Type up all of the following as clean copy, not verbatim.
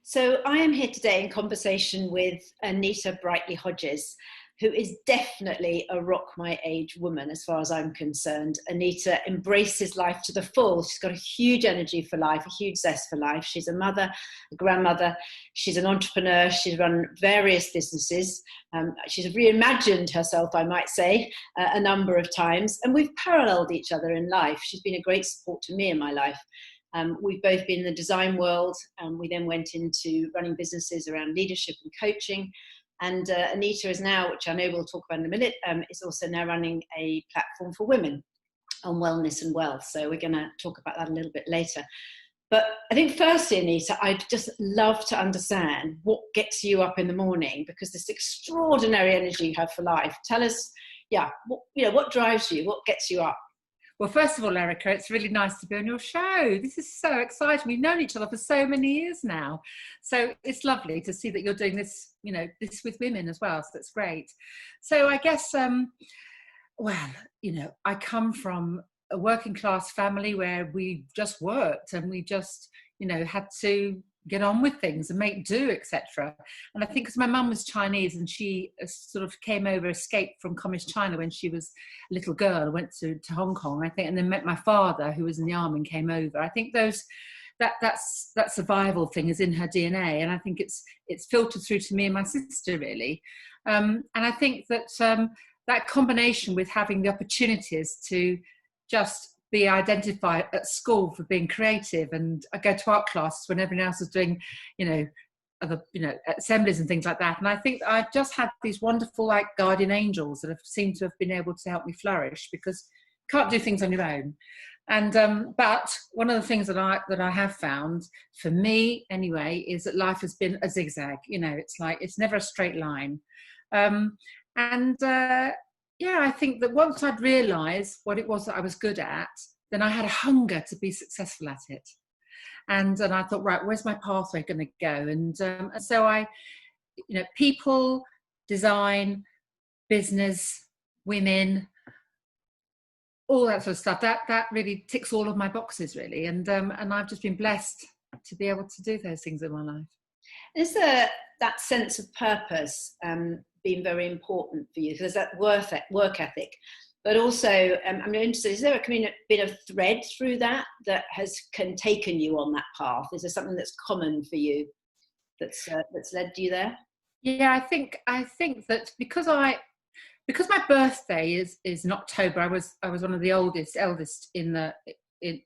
So I am here today in conversation with Anita Brightley-Hodges, who is definitely a rock my age woman as far as I'm concerned. Anita embraces life to the full. She's got a huge energy for life, a huge zest for life. She's a mother, a grandmother. She's an entrepreneur. She's run various businesses. She's reimagined herself, I might say, a number of times. And we've paralleled each other in life. She's been a great support to me in my life. We've both been in the design world, and we then went into running businesses around leadership and coaching. And Anita is now, which I know we'll talk about in a minute, is also now running a platform for women on wellness and wealth. So we're going to talk about that a little bit later. But I think firstly, Anita, I'd just love to understand what gets you up in the morning, because this extraordinary energy you have for life. Tell us, what drives you? What gets you up? Well, first of all, Erika, it's really nice to be on your show. This is so exciting. We've known each other for so many years now. So it's lovely to see that you're doing this, this with women as well. So that's great. So I guess, I come from a working class family where we just worked and we just, had to get on with things and make do, etc. And I think because my mum was Chinese and she sort of escaped from communist China when she was a little girl, went to Hong Kong, I think, and then met my father who was in the army and came over. I think that survival thing is in her DNA, and I think it's filtered through to me and my sister really. And I think that that combination with having the opportunities to just be identified at school for being creative, and I go to art classes when everyone else is doing, other, assemblies and things like that. And I think I've just had these wonderful, guardian angels that have seemed to have been able to help me flourish, because you can't do things on your own. And but one of the things that I have found, for me anyway, is that life has been a zigzag. It's never a straight line. I think that once I'd realised what it was that I was good at, then I had a hunger to be successful at it. And I thought, right, where's my pathway going to go? And so I, people, design, business, women, all that sort of stuff, that really ticks all of my boxes, really. And I've just been blessed to be able to do those things in my life. Is there that sense of purpose been very important for you? There's that work ethic, but also I'm interested, is there been a thread through that has taken you on that path? Is there something that's common for you that's led you there? Yeah, I think that because my birthday is in October, I was one of the eldest in the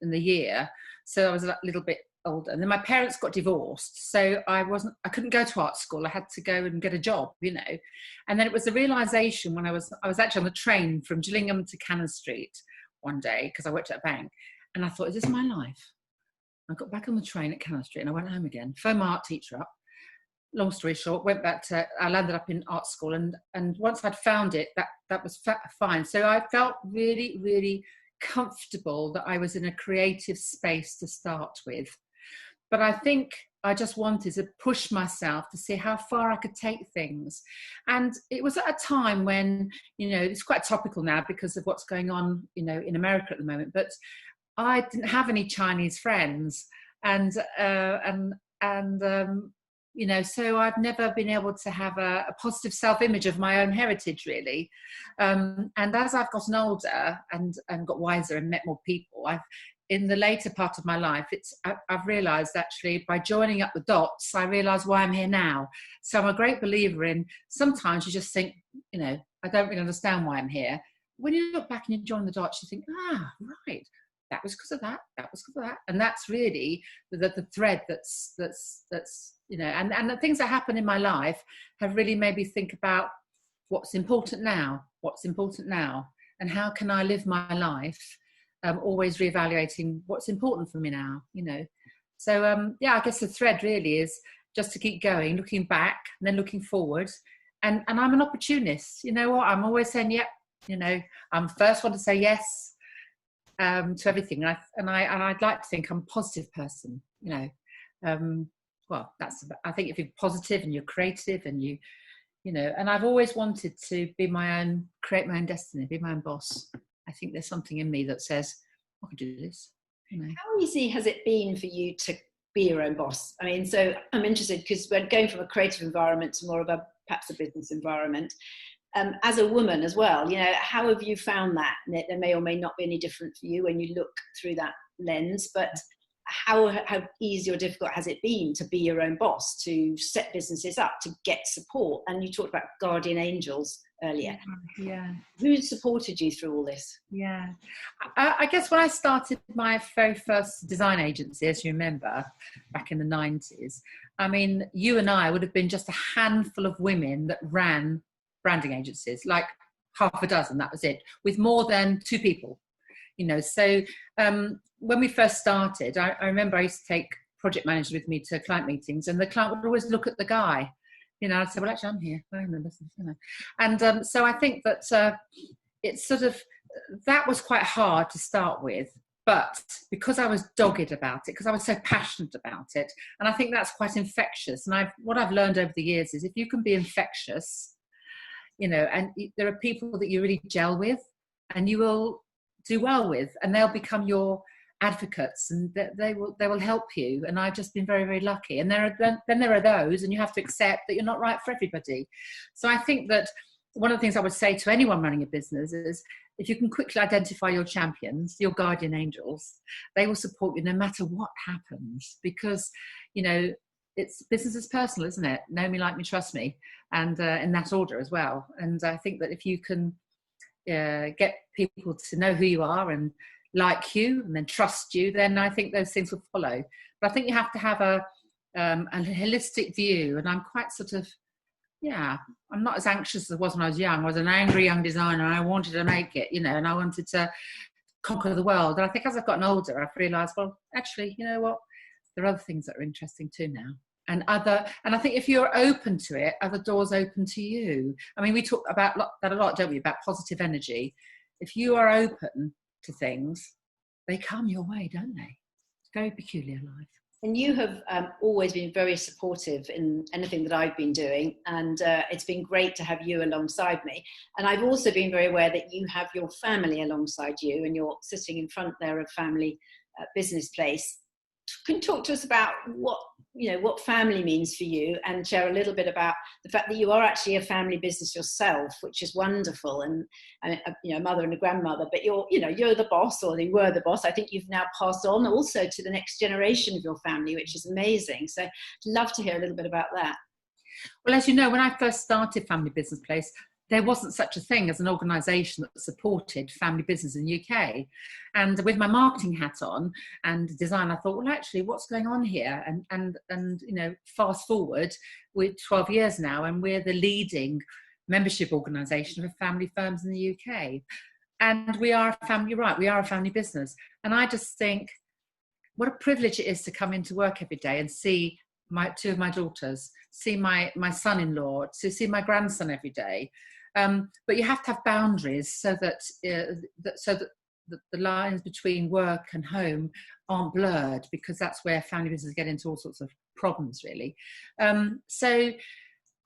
year, so I was a little bit older, and then my parents got divorced, so I couldn't go to art school. I had to go and get a job, and then it was a realization when I was actually on the train from Gillingham to Cannon Street one day, because I worked at a bank, and I thought, is this my life? I got back on the train at Cannon Street and I went home again, phoned my art teacher up. Long story short, I landed up in art school, and once I'd found it, that was fine. So I felt really, really comfortable that I was in a creative space to start with. But I think I just wanted to push myself to see how far I could take things. And it was at a time when, it's quite topical now because of what's going on, in America at the moment, but I didn't have any Chinese friends. So I've never been able to have a positive self-image of my own heritage, really. And as I've gotten older and got wiser and met more people, in the later part of my life, I've realised actually by joining up the dots, I realise why I'm here now. So I'm a great believer in, sometimes you just think, I don't really understand why I'm here. When you look back and you join the dots, you think, right, that was because of that, that was because of that. And that's really the thread that's and the things that happen in my life have really made me think about what's important now, and how can I live my life, always reevaluating what's important for me now, So, I guess the thread really is just to keep going, looking back and then looking forward. And I'm an opportunist. You know what? I'm always saying, yep, I'm the first one to say yes to everything. And I'd like to think I'm a positive person, I think if you're positive and you're creative and and I've always wanted to create my own destiny, be my own boss. I think there's something in me that says, I can do this. How easy has it been for you to be your own boss? I mean, so I'm interested because we're going from a creative environment to more of a perhaps a business environment. As a woman as well, you know, how have you found that? And there may or may not be any different for you when you look through that lens, but how easy or difficult has it been to be your own boss, to set businesses up, to get support? And you talked about guardian angels earlier. Yeah. Who supported you through all this? Yeah. I guess when I started my very first design agency, as you remember, back in the 90s, I mean, you and I would have been just a handful of women that ran branding agencies, like half a dozen, that was it, with more than 2 people, you know. So when we first started, I remember I used to take project managers with me to client meetings, and the client would always look at the guy, you know. I'd say, well, actually, I'm here. I remember, you know. And so I think that it's sort of, that was quite hard to start with, but because I was dogged about it, because I was so passionate about it, and I think that's quite infectious. And what I've learned over the years is if you can be infectious, you know, and there are people that you really gel with and you will do well with, and they'll become your advocates, and they will help you. And I've just been very, very lucky. And then there are those, and you have to accept that you're not right for everybody. So I think that one of the things I would say to anyone running a business is, if you can quickly identify your champions, your guardian angels, they will support you no matter what happens, because, you know, it's business is personal, isn't it? Know me, like me, trust me, and in that order as well. And I think that if you can get people to know who you are and like you, and then trust you, then I think those things will follow. But I think you have to have a holistic view. And I'm quite sort of, I'm not as anxious as I was when I was young. I was an angry young designer, and I wanted to make it, you know, and I wanted to conquer the world. And I think as I've gotten older, I've realised, well, actually, you know what? There are other things that are interesting too now. And I think if you're open to it, other doors open to you. I mean, we talk about that a lot, don't we? About positive energy. If you are open to things, they come your way, don't they? It's very peculiar life. And you have always been very supportive in anything that I've been doing. And it's been great to have you alongside me. And I've also been very aware that you have your family alongside you, and you're sitting in front there of Family Business Place. Can you talk to us about what family means for you, and share a little bit about the fact that you are actually a family business yourself, which is wonderful, and you know, a mother and a grandmother, but you're the boss, or you were the boss. I think you've now passed on also to the next generation of your family, which is amazing. So I'd love to hear a little bit about that. Well, as you know, when I first started Family Business Place, there wasn't such a thing as an organisation that supported family business in the UK. And with my marketing hat on and design, I thought, well, actually, what's going on here? And you know, fast forward, we're 12 years now, and we're the leading membership organisation for family firms in the UK. And we are a family, you're right, we are a family business. And I just think, what a privilege it is to come into work every day and see two of my daughters, see my son-in-law, to see my grandson every day. But you have to have boundaries so that the lines between work and home aren't blurred, because that's where family businesses get into all sorts of problems, really. So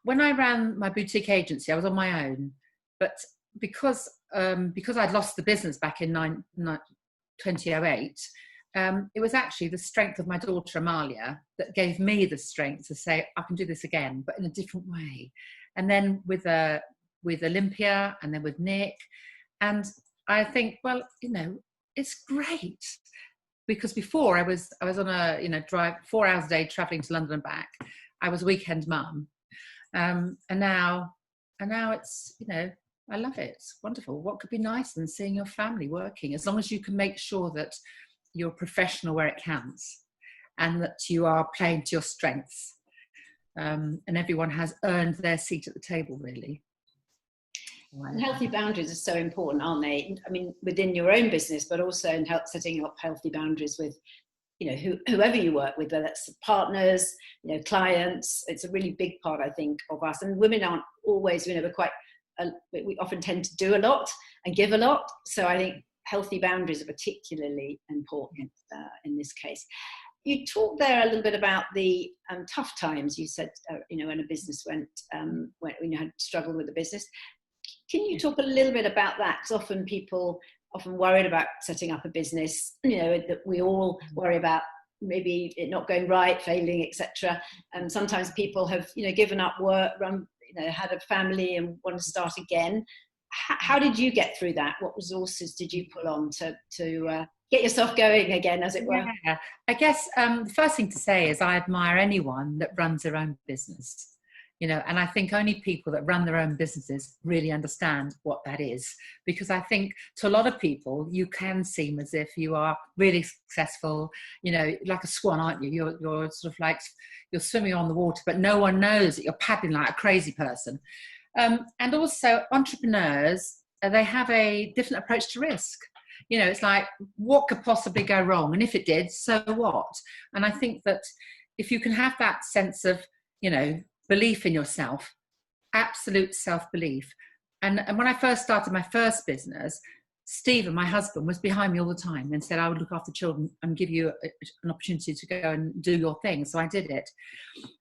when I ran my boutique agency, I was on my own, but because I'd lost the business back in 2008, it was actually the strength of my daughter Amalia that gave me the strength to say, I can do this again, but in a different way. And then with Olympia, and then with Nick. And I think, well, you know, it's great, because before I was on a drive 4 hours a day traveling to London and back. I was a weekend mum, and now it's, you know, I love it. It's wonderful. What could be nicer than seeing your family working, as long as you can make sure that you're professional where it counts, and that you are playing to your strengths, and everyone has earned their seat at the table, really. And healthy boundaries are so important, aren't they? I mean, within your own business, but also in setting up healthy boundaries with, you know, whoever you work with, whether that's partners, you know, clients. It's a really big part, I think, of us. And women aren't always, you know, we often tend to do a lot and give a lot. So I think healthy boundaries are particularly important in this case. You talked there a little bit about the tough times. You said, you know, when a business when you had struggled with the business. Can you talk a little bit about that? Because often people worried about setting up a business, you know, that we all worry about maybe it not going right, failing, etc. And sometimes people have, given up work, had a family and want to start again. How did you get through that? What resources did you pull on to get yourself going again, as it were? Yeah, I guess the first thing to say is I admire anyone that runs their own business. And I think only people that run their own businesses really understand what that is. Because I think to a lot of people, you can seem as if you are really successful, like a swan, aren't you? You're sort of like, you're swimming on the water, but no one knows that you're paddling like a crazy person. And also entrepreneurs, they have a different approach to risk. It's like, what could possibly go wrong? And if it did, so what? And I think that if you can have that sense of, belief in yourself, absolute self-belief. And when I first started my first business, Stephen, my husband, was behind me all the time and said, I would look after children and give you an opportunity to go and do your thing. So I did it.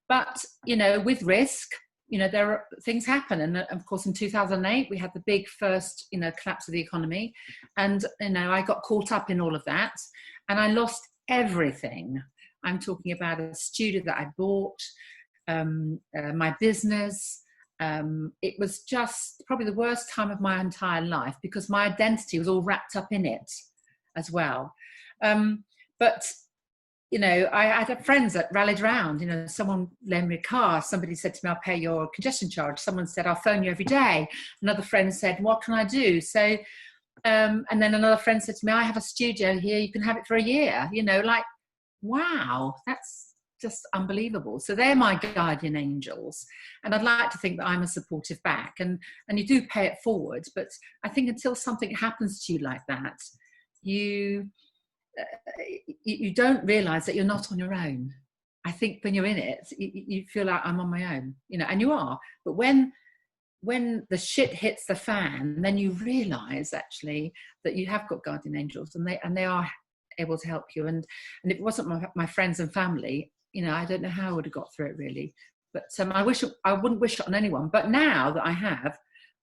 But, with risk, there are things happen. And of course, in 2008, we had the big first, collapse of the economy. And, I got caught up in all of that and I lost everything. I'm talking about a studio that I bought, my business. It was just probably the worst time of my entire life because my identity was all wrapped up in it as well. But I had friends that rallied around. Someone lent me a car. Somebody said to me, I'll pay your congestion charge. Someone said, I'll phone you every day. Another friend said, what can I do? So, and then another friend said to me, I have a studio here. You can have it for a year. Like, wow, that's just unbelievable. So they're my guardian angels. And I'd like to think that I'm a supportive back. And you do pay it forward. But I think until something happens to you like that, you don't realize that you're not on your own. I think when you're in it, you feel like I'm on my own, and you are. But when the shit hits the fan, then you realize actually that you have got guardian angels and they are able to help you. And if it wasn't my friends and family, I don't know how I would have got through it really. But I wouldn't wish it on anyone. But now that I have,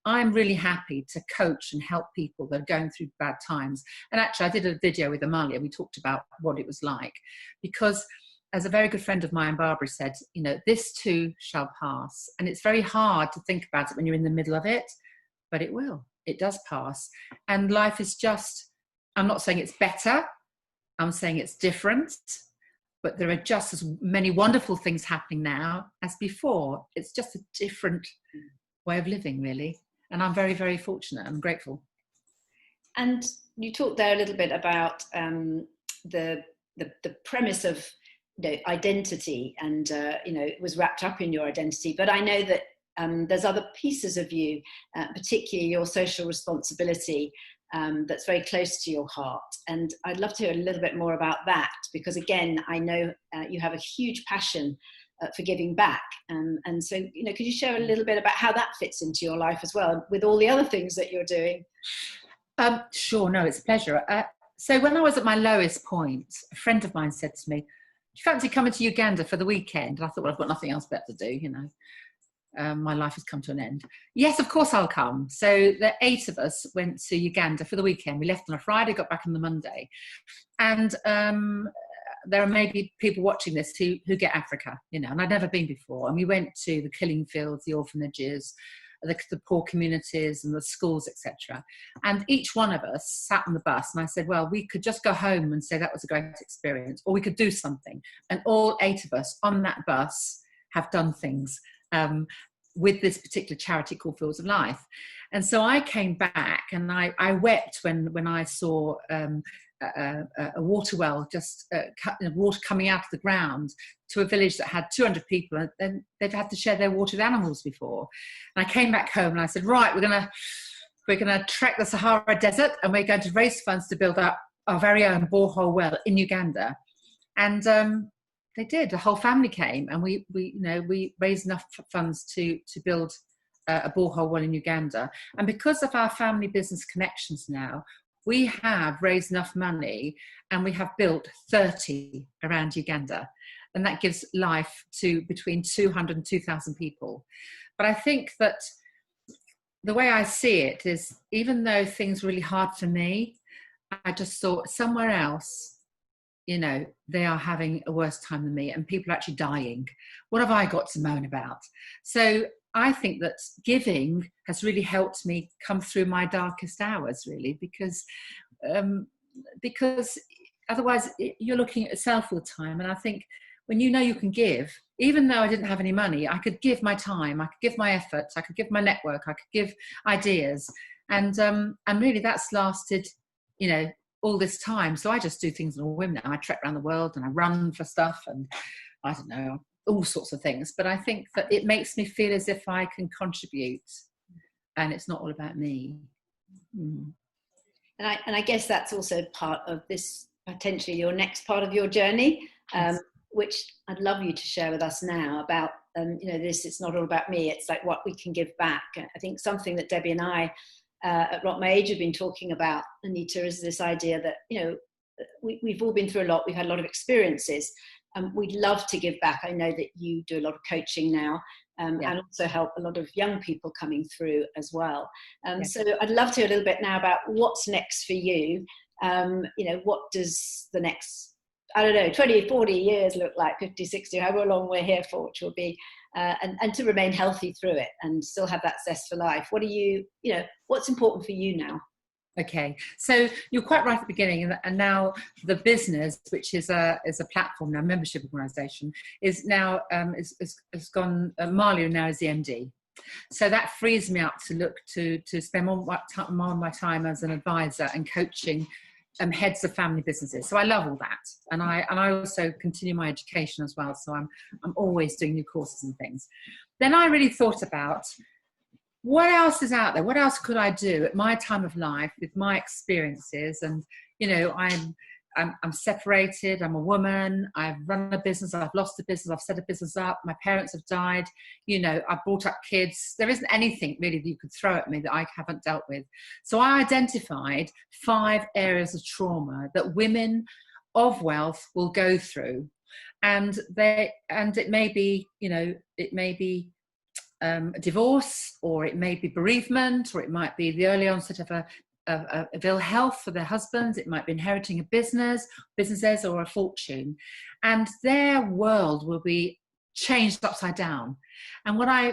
I'm really happy to coach and help people that are going through bad times. And actually, I did a video with Amalia. We talked about what it was like. Because as a very good friend of mine, Barbara, said, this too shall pass. And it's very hard to think about it when you're in the middle of it. But it will. It does pass. And life is just, I'm not saying it's better. I'm saying it's different. But there are just as many wonderful things happening now as before. It's just a different way of living, really. And I'm very, very fortunate and grateful. And you talked there a little bit about the premise of identity, and it was wrapped up in your identity. But I know that there's other pieces of you, particularly your social responsibility, that's very close to your heart. And I'd love to hear a little bit more about that, because again, I know you have a huge passion for giving back. And so, could you share a little bit about how that fits into your life as well, with all the other things that you're doing? Sure, no, it's a pleasure. So when I was at my lowest point, a friend of mine said to me, do you fancy coming to Uganda for the weekend? And I thought, well, I've got nothing else better to do, my life has come to an end. Yes, of course I'll come. So the 8 of us went to Uganda for the weekend. We left on a Friday, got back on the Monday. And there are maybe people watching this who get Africa, and I'd never been before. And we went to the killing fields, the orphanages, the poor communities and the schools, etc. And each one of us sat on the bus and I said, well, we could just go home and say that was a great experience, or we could do something. And all 8 of us on that bus have done things with this particular charity called Fields of Life. And so I came back and I wept when I saw a water well, just water coming out of the ground to a village that had 200 people, and then they've had to share their water with animals before. And I came back home and I said, right, we're gonna trek the Sahara Desert and we're going to raise funds to build up our very own borehole well in Uganda. And they did. The whole family came, and we raised enough funds to build a borehole well in Uganda. And because of our family business connections now, we have raised enough money and we have built 30 around Uganda. And that gives life to between 200 and 2,000 people. But I think that the way I see it is, even though things were really hard for me, I just thought somewhere else you know, they are having a worse time than me and people are actually dying. What have I got to moan about? So I think that giving has really helped me come through my darkest hours, really, because otherwise you're looking at yourself all the time. And I think when you know you can give, even though I didn't have any money, I could give my time, I could give my effort, I could give my network, I could give ideas. And really that's lasted, you know, all this time. So I just do things on a whim now. I trek around the world and I run for stuff and I don't know, all sorts of things. But I think that it makes me feel as if I can contribute and it's not all about me. Mm. And I guess that's also part of this, potentially your next part of your journey, Yes. which I'd love you to share with us now about, you know, this, it's not all about me, it's like what we can give back. I think something that Debbie and I at Rock My Age have been talking about, Anita, is this idea that, you know, we've all been through a lot, we've had a lot of experiences. We'd love to give back. I know that you do a lot of coaching now, and also help a lot of young people coming through as well. So I'd love to hear a little bit now about what's next for you. You know, what does the next, I don't know, 20, 40 years look like, 50, 60, however long we're here for, which will be, and to remain healthy through it and still have that zest for life. What are you know, what's important for you now? Okay, so you're quite right at the beginning, and now the business, which is a platform now, membership organisation, is now has gone. Marley now is the MD, so that frees me up to look to spend more of my time as an advisor and coaching heads of family businesses. So I love all that, and I also continue my education as well. So I'm always doing new courses and things. Then I really thought about, what else is out there? What else could I do at my time of life with my experiences? And, you know, I'm separated, I'm a woman, I've run a business, I've lost a business, I've set a business up, my parents have died, you know, I've brought up kids. There isn't anything really that you could throw at me that I haven't dealt with. So I identified 5 areas of trauma that women of wealth will go through. And it may be, you know, it may be divorce, or it may be bereavement, or it might be the early onset of ill health for their husbands. It might be inheriting a businesses or a fortune, and their world will be changed upside down. And what I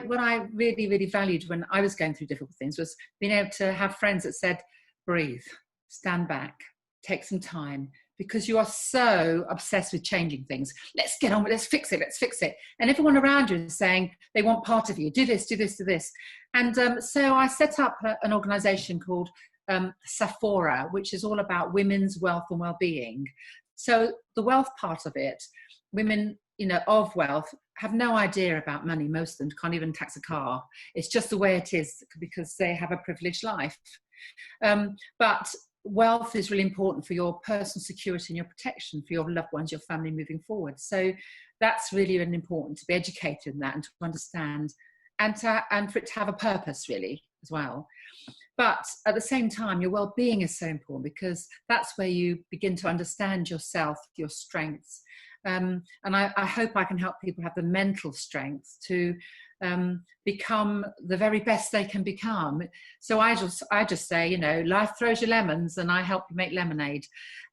really, really valued when I was going through difficult things was being able to have friends that said, breathe, stand back, take some time, because you are so obsessed with changing things. Let's get on with it, let's fix it. And everyone around you is saying they want part of you, do this, do this, do this. And so I set up an organisation called Sephora, which is all about women's wealth and well-being. So the wealth part of it, women, you know, of wealth have no idea about money. Most of them can't even tax a car. It's just the way it is because they have a privileged life. But wealth is really important for your personal security and your protection for your loved ones, your family moving forward. So that's really, really important to be educated in that and to understand, and for it to have a purpose really as well. But at the same time, your well-being is so important, because that's where you begin to understand yourself, your strengths. And I hope I can help people have the mental strength to become the very best they can become. So I just say, you know, life throws you lemons and I help you make lemonade.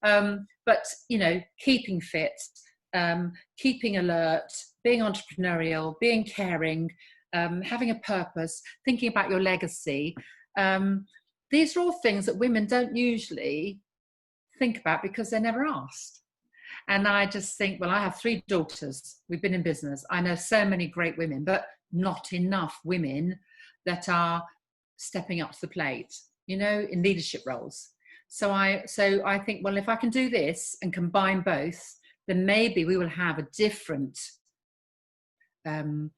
But, you know, keeping fit, keeping alert, being entrepreneurial, being caring, having a purpose, thinking about your legacy. These are all things that women don't usually think about because they're never asked. And I just think, well, I have 3 daughters. We've been in business. I know so many great women, but not enough women that are stepping up to the plate, you know, in leadership roles. So I think, well, if I can do this and combine both, then maybe we will have a different, a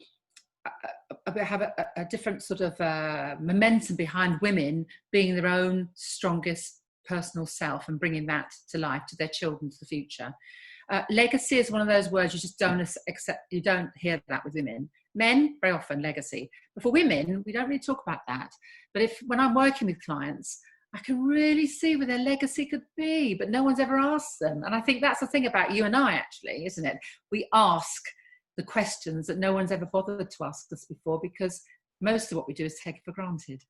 different sort of momentum behind women being their own strongest personal self and bringing that to life, to their children, to the future. Legacy is one of those words you just don't accept. You don't hear that with women. Men, very often legacy. But for women, we don't really talk about that. But when I'm working with clients, I can really see where their legacy could be, but no one's ever asked them. And I think that's the thing about you and I, actually, isn't it? We ask the questions that no one's ever bothered to ask us before, because most of what we do is take it for granted.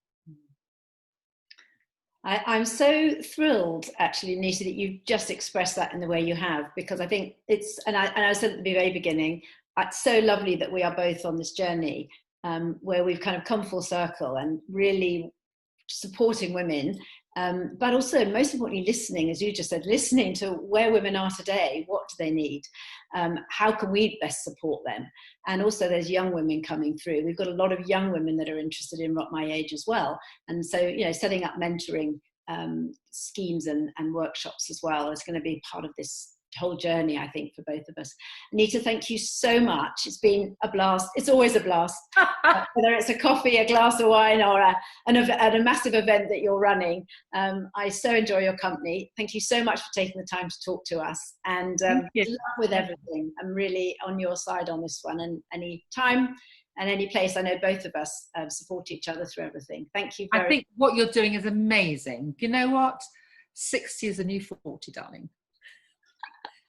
I'm so thrilled, actually, Anita, that you've just expressed that in the way you have, because I think it's, and I said at the very beginning, it's so lovely that we are both on this journey where we've kind of come full circle and really supporting women, but also most importantly listening, as you just said, listening to where women are today. What do they need? How can we best support them? And also there's young women coming through. We've got a lot of young women that are interested in Rock My Age as well, and so, you know, setting up mentoring schemes and workshops as well is going to be part of this whole journey, I think, for both of us. Anita, thank you so much. It's been a blast. It's always a blast, whether it's a coffee, a glass of wine, or a massive event that you're running. I so enjoy your company. Thank you so much for taking the time to talk to us, and good luck with everything. I'm really on your side on this one, and any time and any place, I know both of us support each other through everything. Thank you very much. I think what you're doing is amazing. You know what? 60 is a new 40, darling.